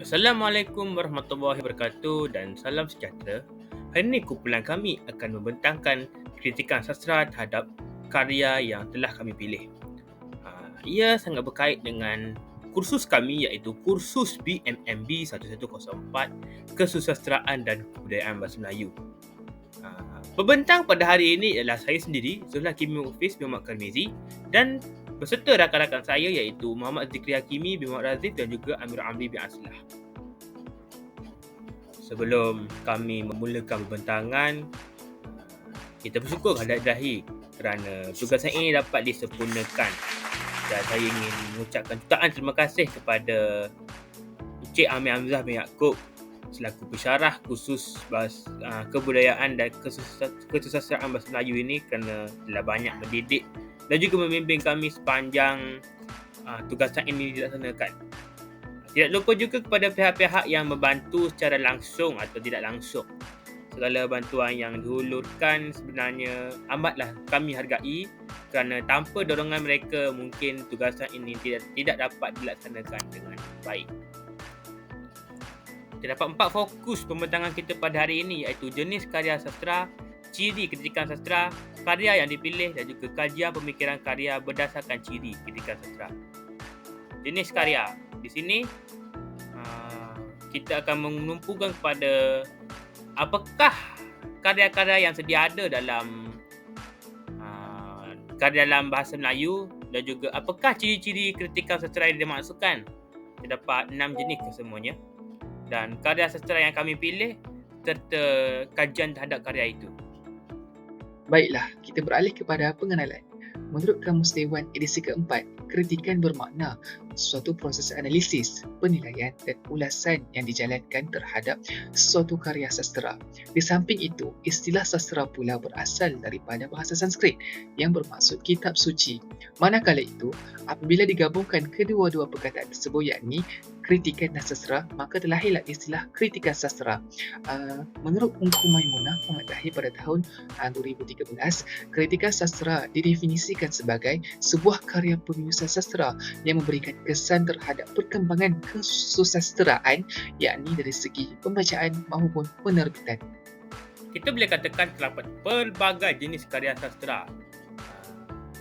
Assalamualaikum warahmatullahi wabarakatuh dan salam sejahtera. Hari ini kumpulan kami akan membentangkan kritikan sastra terhadap karya yang telah kami pilih. Ia sangat berkait dengan kursus kami iaitu kursus BMMB 1104 Kesusastraan dan Kebudayaan Bahasa Melayu. Pembentang pada hari ini ialah saya sendiri, Zulhah Kimi Mufiz bin Muhammad Karmizi, dan beserta rakan-rakan saya iaitu Muhammad Zikri Hakimi bin Muhammad Razif dan juga Amir Amri bin Aslah. Sebelum kami memulakan pembentangan, kita bersyukur kepada Ilahi kerana tugasan ini dapat disempurnakan, dan saya ingin mengucapkan jutaan terima kasih kepada Encik Amir Hamzah bin Yaakob selaku pensyarah khusus kebudayaan dan kesusastraan Bahasa Melayu ini kerana telah banyak mendidik dan juga membimbing kami sepanjang tugasan ini dilaksanakan. Tidak lupa juga kepada pihak-pihak yang membantu secara langsung atau tidak langsung. Segala bantuan yang dihulurkan sebenarnya amatlah kami hargai kerana tanpa dorongan mereka mungkin tugasan ini tidak dapat dilaksanakan dengan baik. Terdapat 4 fokus pembentangan kita pada hari ini iaitu jenis karya sastra, ciri kritikan sastra, karya yang dipilih dan juga kajian pemikiran karya berdasarkan ciri kritikan sastra. Jenis karya. Di sini kita akan menumpukan kepada apakah karya-karya yang sedia ada dalam karya dalam bahasa Melayu dan juga apakah ciri-ciri kritikan sastra yang dimaksudkan. Terdapat 6 jenis kesemuanya dan karya sastra yang kami pilih serta kajian terhadap karya itu. Baiklah, kita beralih kepada pengenalan. Menurut Kamus Dewan edisi keempat, kritikan bermakna suatu proses analisis, penilaian dan ulasan yang dijalankan terhadap suatu karya sastera. Di samping itu, istilah sastera pula berasal daripada bahasa Sanskrit yang bermaksud kitab suci. Manakala itu, apabila digabungkan kedua-dua perkataan tersebut yakni kritikan dan sastera, maka terlahirlah istilah kritikan sastera. Menurut Ungku Maimunah Muhammad Tahir pada tahun 2013, kritikan sastera didefinisikan sebagai sebuah karya penulisan sastera yang memberikan kesan terhadap perkembangan kesusastraan yakni dari segi pembacaan maupun penerbitan. Kita boleh katakan terdapat pelbagai jenis karya sastra.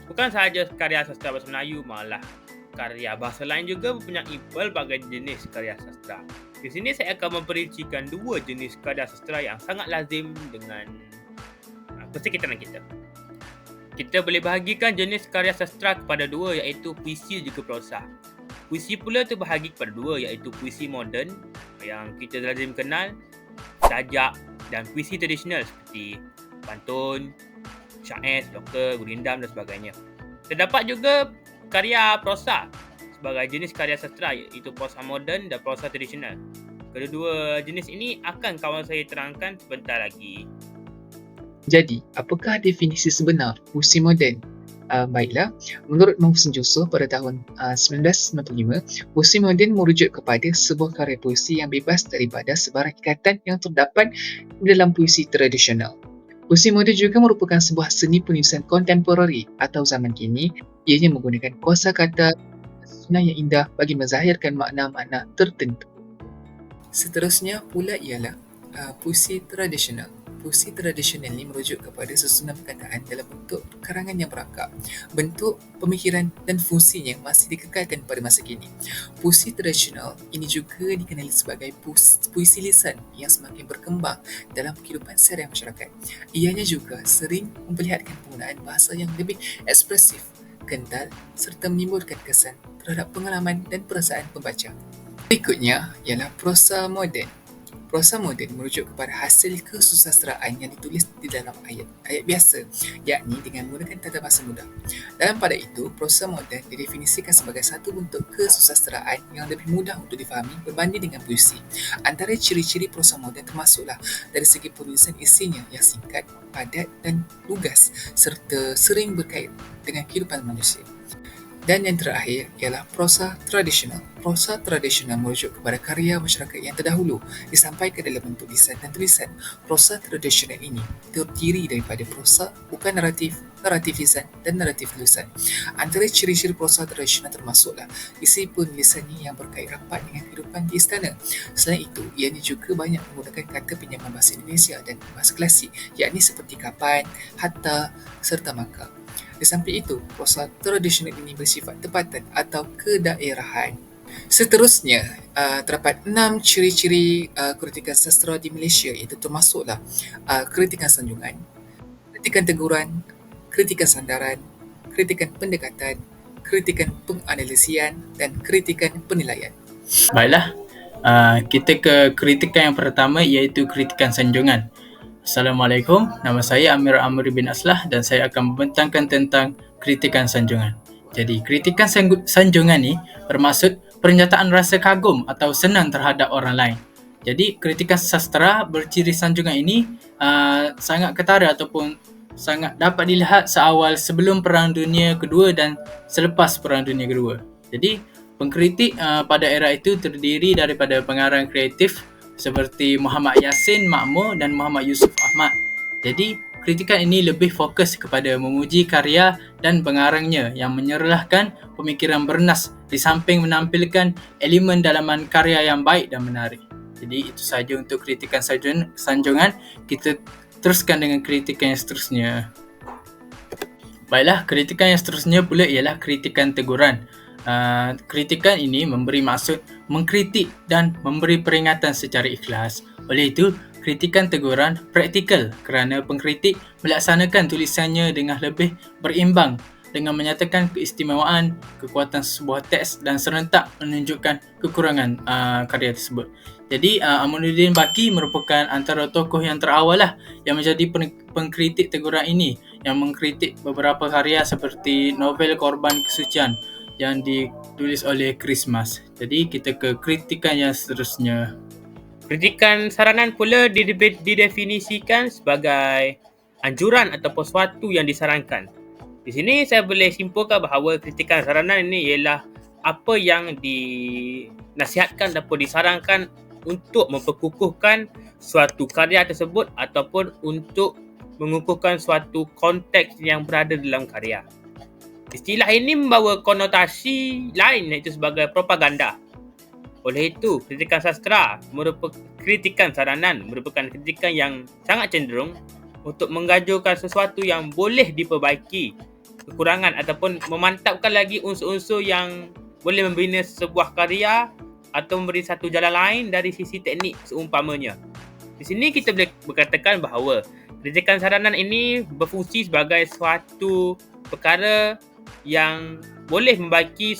Bukan sahaja karya sastra bahasa Melayu, malah karya bahasa lain juga mempunyai pelbagai jenis karya sastra. Di sini saya akan memperincikan 2 jenis karya sastra yang sangat lazim dengan persekitaran kita. Kita boleh bahagikan jenis karya sastra kepada 2 iaitu puisi dan juga prosa. Puisi pula terbahagi kepada 2 iaitu puisi moden yang kita lazim kenal, sajak dan puisi tradisional seperti pantun, syair, sloka, gurindam dan sebagainya. Terdapat juga karya prosa sebagai jenis karya sastra iaitu prosa moden dan prosa tradisional. Kedua jenis ini akan kawan saya terangkan sebentar lagi. Jadi, apakah definisi sebenar puisi moden? Baiklah, menurut Mohsin Jusoh pada tahun 1995, puisi moden merujuk kepada sebuah karya puisi yang bebas daripada sebarang ikatan yang terdapat di dalam puisi tradisional. Puisi moden juga merupakan sebuah seni penulisan kontemporari atau zaman kini. Ianya menggunakan kosakata susunan yang indah bagi menzahirkan makna-makna tertentu. Seterusnya pula ialah puisi tradisional. Puisi tradisional ini merujuk kepada susunan perkataan dalam bentuk karangan yang merangkap. Bentuk, pemikiran dan fungsinya masih dikekalkan pada masa kini. Puisi tradisional ini juga dikenali sebagai puisi lisan yang semakin berkembang dalam kehidupan seharian masyarakat. Ianya juga sering memperlihatkan penggunaan bahasa yang lebih ekspresif, kental serta menimbulkan kesan terhadap pengalaman dan perasaan pembaca. Berikutnya ialah prosa moden. Prosa moden merujuk kepada hasil kesusastraan yang ditulis di dalam ayat biasa, yakni dengan menggunakan tata bahasa mudah. Dalam pada itu, prosa moden didefinisikan sebagai satu bentuk kesusastraan yang lebih mudah untuk difahami berbanding dengan puisi. Antara ciri-ciri prosa moden termasuklah dari segi penulisan isinya yang singkat, padat dan lugas serta sering berkait dengan kehidupan manusia. Dan yang terakhir ialah prosa tradisional. Prosa tradisional merujuk kepada karya masyarakat yang terdahulu disampaikan dalam bentuk lisan dan tulisan. Prosa tradisional ini terdiri daripada prosa bukan naratif, narativism dan naratif tulisan. Antara ciri-ciri prosa tradisional termasuklah isi penulisannya yang berkait rapat dengan kehidupan di istana. Selain itu, ianya juga banyak menggunakan kata pinjaman bahasa Indonesia dan bahasa klasik, yakni seperti kapan, hatta serta maka. Di samping itu, prosa tradisional ini bersifat tempatan atau kedaerahan. Seterusnya, terdapat 6 ciri-ciri kritikan sastra di Malaysia, iaitu termasuklah kritikan sanjungan, kritikan teguran, kritikan sandaran, kritikan pendekatan, kritikan penganalisian dan kritikan penilaian. Baiklah, kita ke kritikan yang pertama iaitu kritikan sanjungan. Assalamualaikum, nama saya Amir Amri bin Aslah dan saya akan membentangkan tentang kritikan sanjungan. Jadi, kritikan sanjungan ni bermaksud pernyataan rasa kagum atau senang terhadap orang lain. Jadi, kritikan sastra berciri sanjungan ini sangat ketara ataupun sangat dapat dilihat seawal sebelum Perang Dunia Kedua dan selepas Perang Dunia Kedua. Jadi, pengkritik pada era itu terdiri daripada pengarang kreatif seperti Muhammad Yassin Makmur dan Muhammad Yusuf Ahmad. Jadi, kritikan ini lebih fokus kepada memuji karya dan pengarangnya yang menyerlahkan pemikiran bernas di samping menampilkan elemen dalaman karya yang baik dan menarik. Jadi, itu sahaja untuk kritikan sanjungan. Kita teruskan dengan kritikan yang seterusnya. Baiklah, kritikan yang seterusnya pula ialah kritikan teguran. Kritikan ini memberi maksud mengkritik dan memberi peringatan secara ikhlas. Oleh itu, kritikan teguran praktikal kerana pengkritik melaksanakan tulisannya dengan lebih berimbang dengan menyatakan keistimewaan, kekuatan sebuah teks dan serentak menunjukkan kekurangan karya tersebut. Jadi, Aminuddin Baki merupakan antara tokoh yang terawal lah yang menjadi pengkritik teguran ini, yang mengkritik beberapa karya seperti novel Korban Kesucian yang ditulis oleh Chris Mas. Jadi, kita ke kritikan yang seterusnya. Kritikan saranan pula didefinisikan sebagai anjuran ataupun sesuatu yang disarankan. Di sini saya boleh simpulkan bahawa kritikan saranan ini ialah apa yang dinasihatkan ataupun disarankan untuk memperkukuhkan suatu karya tersebut ataupun untuk mengukuhkan suatu konteks yang berada dalam karya. Istilah ini membawa konotasi lain iaitu sebagai propaganda. Oleh itu, kritikan sastra merupakan kritikan saranan merupakan kritikan yang sangat cenderung untuk menggajurkan sesuatu yang boleh diperbaiki, kekurangan ataupun memantapkan lagi unsur-unsur yang boleh membina sebuah karya atau memberi satu jalan lain dari sisi teknik seumpamanya. Di sini kita boleh berkatakan bahawa kritikan saranan ini berfungsi sebagai suatu perkara yang boleh membaiki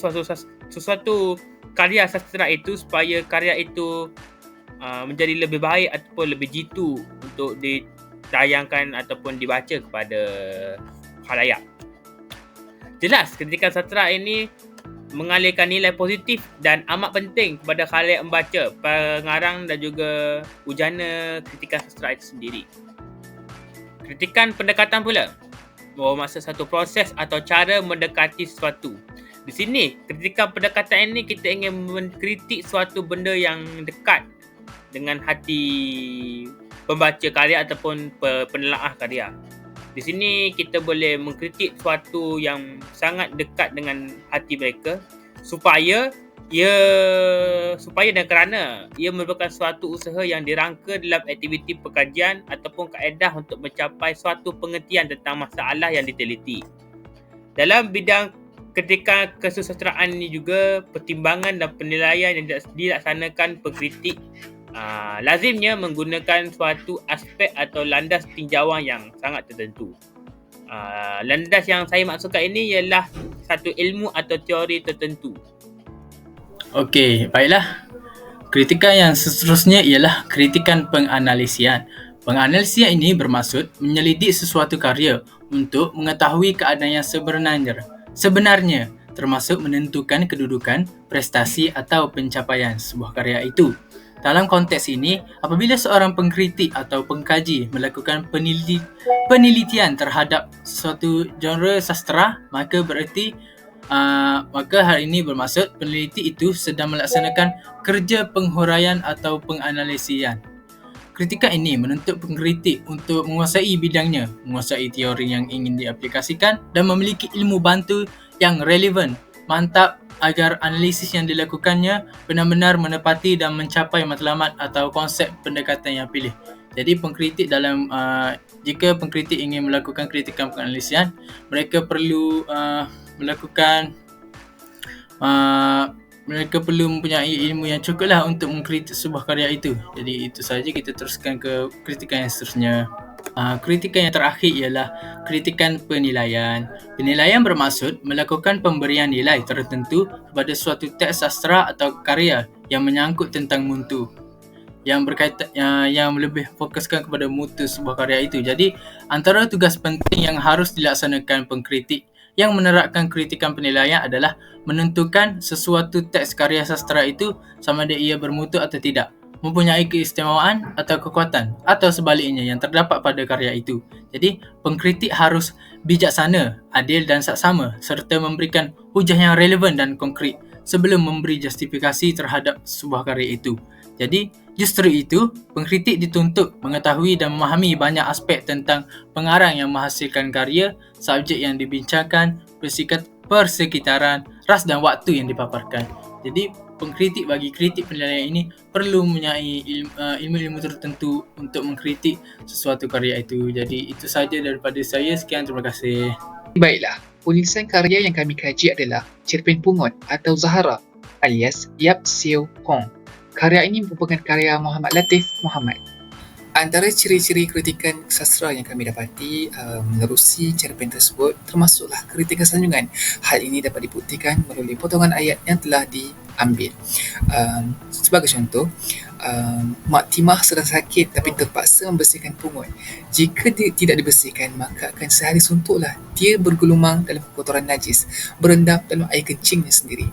sesuatu karya sastra itu supaya karya itu menjadi lebih baik ataupun lebih jitu untuk ditayangkan ataupun dibaca kepada khalayak. Jelas, kritikan sastra ini mengalihkan nilai positif dan amat penting kepada khalayak membaca, pengarang dan juga hujana kritikan sastra itu sendiri. Kritikan pendekatan pula bermaksud satu proses atau cara mendekati sesuatu. Di sini, kritikan pendekatan ini kita ingin mengkritik suatu benda yang dekat dengan hati pembaca karya ataupun penelaah karya. Di sini kita boleh mengkritik sesuatu yang sangat dekat dengan hati mereka supaya dan kerana ia merupakan suatu usaha yang dirangka dalam aktiviti pekajian ataupun kaedah untuk mencapai suatu pengertian tentang masalah yang diteliti. Dalam bidang kritikan kesusastraan ini juga pertimbangan dan penilaian yang dilaksanakan pengkritik lazimnya menggunakan suatu aspek atau landas tinjauan yang sangat tertentu. Landas yang saya maksudkan ini ialah satu ilmu atau teori tertentu. Okey, baiklah. Kritikan yang seterusnya ialah kritikan penganalisian. Penganalisian ini bermaksud menyelidik sesuatu karya untuk mengetahui keadaan yang sebenarnya, termasuk menentukan kedudukan, prestasi atau pencapaian sebuah karya itu. Dalam konteks ini, apabila seorang pengkritik atau pengkaji melakukan penelitian terhadap suatu genre sastra, maka hal ini bermaksud peneliti itu sedang melaksanakan kerja penghuraian atau penganalisian. Kritikan ini menuntut pengkritik untuk menguasai bidangnya, menguasai teori yang ingin diaplikasikan dan memiliki ilmu bantu yang relevan, mantap agar analisis yang dilakukannya benar-benar menepati dan mencapai matlamat atau konsep pendekatan yang pilih. Jadi pengkritik jika pengkritik ingin melakukan kritikan penganalisian, mereka perlu mereka perlu mempunyai ilmu yang cukup lah untuk mengkritik sebuah karya itu. Jadi itu saja, kita teruskan ke kritikan yang seterusnya. Kritikan yang terakhir ialah kritikan penilaian. Penilaian bermaksud melakukan pemberian nilai tertentu kepada suatu teks sastera atau karya yang menyangkut tentang mutu, yang berkaitan yang lebih fokuskan kepada mutu sebuah karya itu. Jadi antara tugas penting yang harus dilaksanakan pengkritik yang menerapkan kritikan penilaian adalah menentukan sesuatu teks karya sastera itu sama ada ia bermutu atau tidak, mempunyai keistimewaan atau kekuatan, atau sebaliknya yang terdapat pada karya itu. Jadi pengkritik harus bijaksana, adil dan saksama serta memberikan hujah yang relevan dan konkret sebelum memberi justifikasi terhadap sebuah karya itu. Jadi justru itu, pengkritik dituntut mengetahui dan memahami banyak aspek tentang pengarang yang menghasilkan karya, subjek yang dibincangkan, persekitaran, ras dan waktu yang dipaparkan. Jadi pengkritik bagi kritik penilaian ini perlu mempunyai ilmu-ilmu tertentu untuk mengkritik sesuatu karya itu. Jadi itu saja daripada saya. Sekian, terima kasih. Baiklah, penulisan karya yang kami kaji adalah Cerpen Pungut atau Zahara alias Yap Siew Hong. Karya ini merupakan karya Muhammad Latif Muhammad. Antara ciri-ciri kritikan sastra yang kami dapati menerusi cerpen tersebut termasuklah kritikan sanjungan. Hal ini dapat dibuktikan melalui potongan ayat yang telah diambil. Sebagai contoh, Mak Timah sedang sakit tapi terpaksa membersihkan pungut. Jika dia tidak dibersihkan, maka akan sehari suntuklah dia bergelumang dalam kotoran najis, berendam dalam air kencingnya sendiri.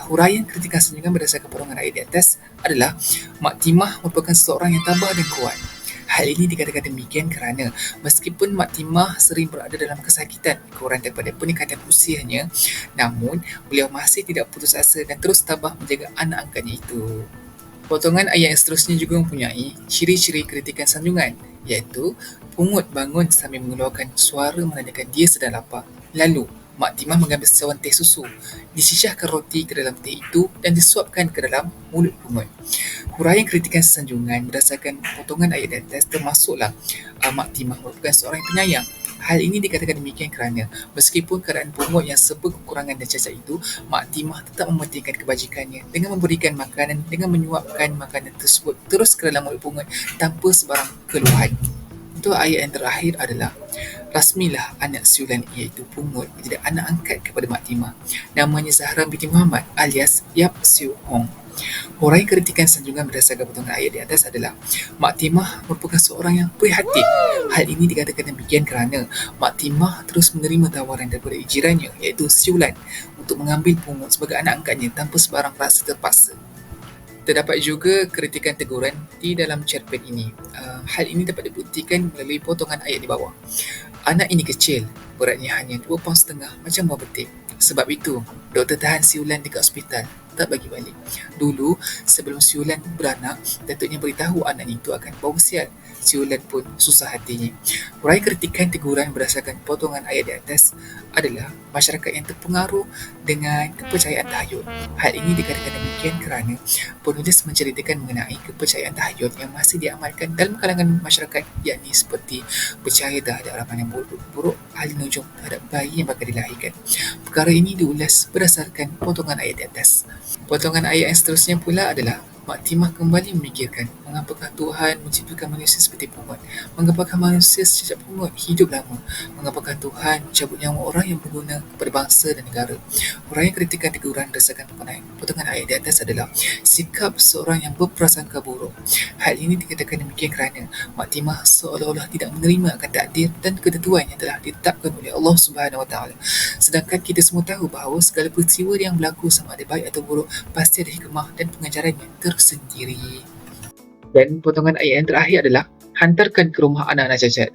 Huraian kritikan sanjungan berdasarkan potongan ayat di atas adalah Mak Timah merupakan seorang yang tabah dan kuat. Hal ini dikatakan demikian kerana meskipun Mak Timah sering berada dalam kesakitan kurang daripada peningkatan usianya, namun beliau masih tidak putus asa dan terus tabah menjaga anak angkatnya itu. Potongan ayat yang seterusnya juga mempunyai ciri-ciri kritikan sanjungan, iaitu pungut bangun sambil mengeluarkan suara menandakan dia sedang lapar. Lalu Mak Timah mengambil secawan teh susu, disisahkan roti ke dalam teh itu dan disuapkan ke dalam mulut pungut. Huraian kritikan sanjungan berdasarkan potongan ayat di atas termasuklah Mak Timah merupakan seorang yang penyayang. Hal ini dikatakan demikian kerana meskipun keadaan pungut yang serba kekurangan dan cacat itu, Mak Timah tetap mementingkan kebajikannya dengan memberikan makanan, dengan menyuapkan makanan tersebut terus ke dalam mulut pungut tanpa sebarang keluhan. Untuk ayat yang terakhir adalah rasmilah anak siulan iaitu pungut menjadi anak angkat kepada Mak Timah. Namanya Zahra binti Muhammad alias Yap Siew Hong. Huraian kritikan sanjungan berdasarkan potongan ayat di atas adalah Mak Timah merupakan seorang yang prihatin. Hal ini dikatakan demikian kerana Mak Timah terus menerima tawaran daripada jirannya iaitu siulan untuk mengambil pungut sebagai anak angkatnya tanpa sebarang rasa terpaksa. Terdapat juga kritikan teguran di dalam cerpen ini. Hal ini dapat dibuktikan melalui potongan ayat di bawah. Anak ini kecil, beratnya hanya 2 paun setengah macam buah betik. Sebab itu, doktor tahan siulan dekat hospital, tak bagi balik. Dulu, sebelum siulan beranak, datuknya beritahu anaknya itu akan bawa sial. Siulan pun susah hatinya. Huraian kritikan teguran berdasarkan potongan ayat di atas adalah masyarakat yang terpengaruh dengan kepercayaan tahayul. Hal ini dikatakan demikian kerana penulis menceritakan mengenai kepercayaan tahayul yang masih diamalkan dalam kalangan masyarakat, yakni seperti percaya terhadap harapan yang buruk ahli nujum terhadap bayi yang bakal dilahirkan. Perkara ini diulas berdasarkan potongan ayat di atas. Potongan ayat yang seterusnya pula adalah Mak Timah kembali memikirkan mengapakah Tuhan menciptakan manusia seperti pungut, mengapakah manusia sejak pungut hidup lama, mengapakah Tuhan mencabut nyawa orang yang berguna kepada bangsa dan negara. Huraian kritikan teguran berdasarkan potongan ayat di atas adalah sikap seorang yang berprasangka buruk. Hal ini dikatakan demikian kerana Mak Timah seolah-olah tidak menerima akan takdir dan ketentuan yang telah ditetapkan oleh Allah Subhanahu Wa Taala. Sedangkan kita semua tahu bahawa segala peristiwa yang berlaku sama ada baik atau buruk pasti ada hikmah dan pengajarannya tersendiri. Dan potongan ayat yang terakhir adalah hantarkan ke rumah anak-anak cacat.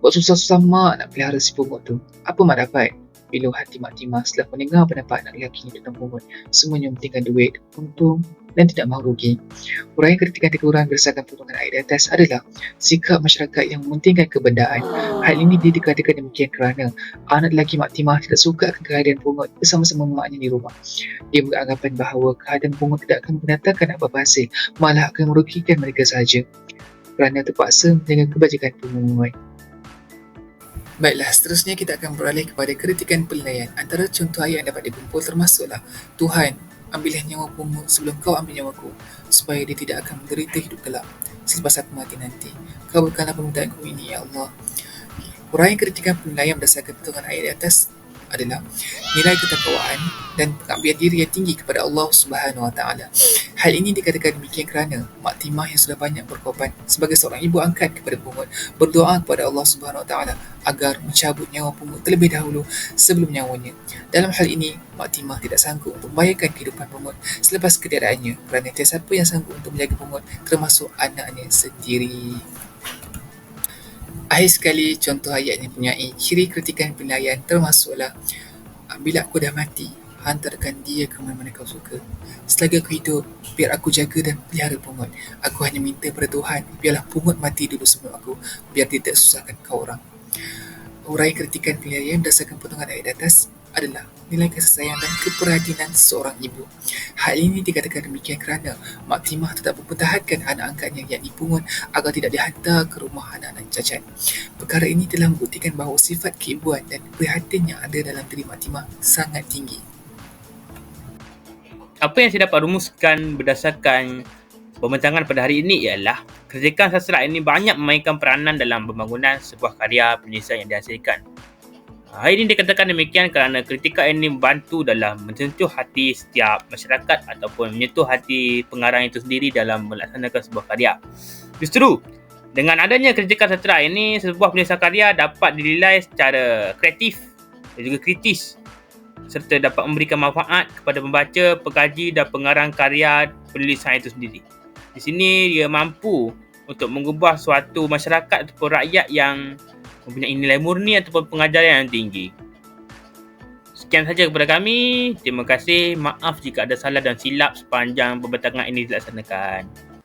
Buat susah-susah mak nak pelihara si pungut tu. Apa mak dapat? pilu hati Mak Timah setelah mendengar pendapat anak lelaki tentang pungut. Semuanya mementingkan duit, untung dan tidak mahu rugi. Uraian kritikan kekurangan berdasarkan potongan ayat di atas adalah sikap masyarakat yang mementingkan kebendaan. Hal ini dikatakan demikian kerana anak lelaki Mak Timah tidak suka akan kehadiran pungut bersama-sama maknya di rumah. Dia beranggapan bahawa kehadiran pungut tidak akan mendatangkan apa-apa hasil, malah akan merugikan mereka sahaja kerana terpaksa menjaga kebajikan pungut. Baiklah, seterusnya kita akan beralih kepada kritikan penilaian. Antara contoh ayat yang dapat dikumpul termasuklah, Tuhan, ambillah nyawa pungut sebelum kau ambil nyawaku, supaya dia tidak akan menderita hidup gelap selepas aku mati nanti. Kabulkanlah permintaanku ini, ya Allah. Uraian kritikan penilaian berdasarkan potongan ayat di atas adalah nilai ketakwaan dan pengabdian diri yang tinggi kepada Allah Subhanahu Wa Taala. Hal ini dikatakan demikian kerana Mak Timah yang sudah banyak berkorban sebagai seorang ibu angkat kepada pungut berdoa kepada Allah Subhanahu Wa Taala agar mencabut nyawa pungut terlebih dahulu sebelum nyawanya. Dalam hal ini, Mak Timah tidak sanggup untuk membayarkan kehidupan pungut selepas ketiadaannya kerana tiada siapa yang sanggup untuk menjaga pungut termasuk anaknya sendiri. Akhir sekali, contoh ayat yang mempunyai ciri kritikan penilaian termasuklah, bila aku dah mati, hantarkan dia ke mana-mana kau suka. Selagi aku hidup, biar aku jaga dan pelihara pungut. Aku hanya minta pada Tuhan, biarlah pungut mati dulu sebelum aku, biar dia tidak susahkan kau orang. Uraian kritikan penilaian berdasarkan potongan ayat di atas adalah nilai kasih sayang dan keperhatian seorang ibu. Hal ini dikatakan demikian kerana Mak Timah tetap mempertahankan anak angkatnya yakni pungut agar tidak dihantar ke rumah anak-anak cacat. Perkara ini telah membuktikan bahawa sifat keibuan dan perhatian yang ada dalam diri Mak Timah sangat tinggi. Apa yang saya dapat rumuskan berdasarkan pembincangan pada hari ini ialah kritikan sastra ini banyak memainkan peranan dalam pembangunan sebuah karya penulisan yang dihasilkan. Hal ini dikatakan demikian kerana kritikan ini membantu dalam menyentuh hati setiap masyarakat ataupun menyentuh hati pengarang itu sendiri dalam melaksanakan sebuah karya. Justru, dengan adanya kritikan sastra ini, sebuah penulisan karya dapat dinilai secara kreatif dan juga kritis serta dapat memberikan manfaat kepada pembaca, pengkaji dan pengarang karya penulisan itu sendiri. Di sini dia mampu untuk mengubah suatu masyarakat ataupun rakyat yang mempunyai nilai murni ataupun pengajaran yang tinggi. Sekian saja kepada kami. Terima kasih. Maaf jika ada salah dan silap sepanjang pembincangan ini dilaksanakan.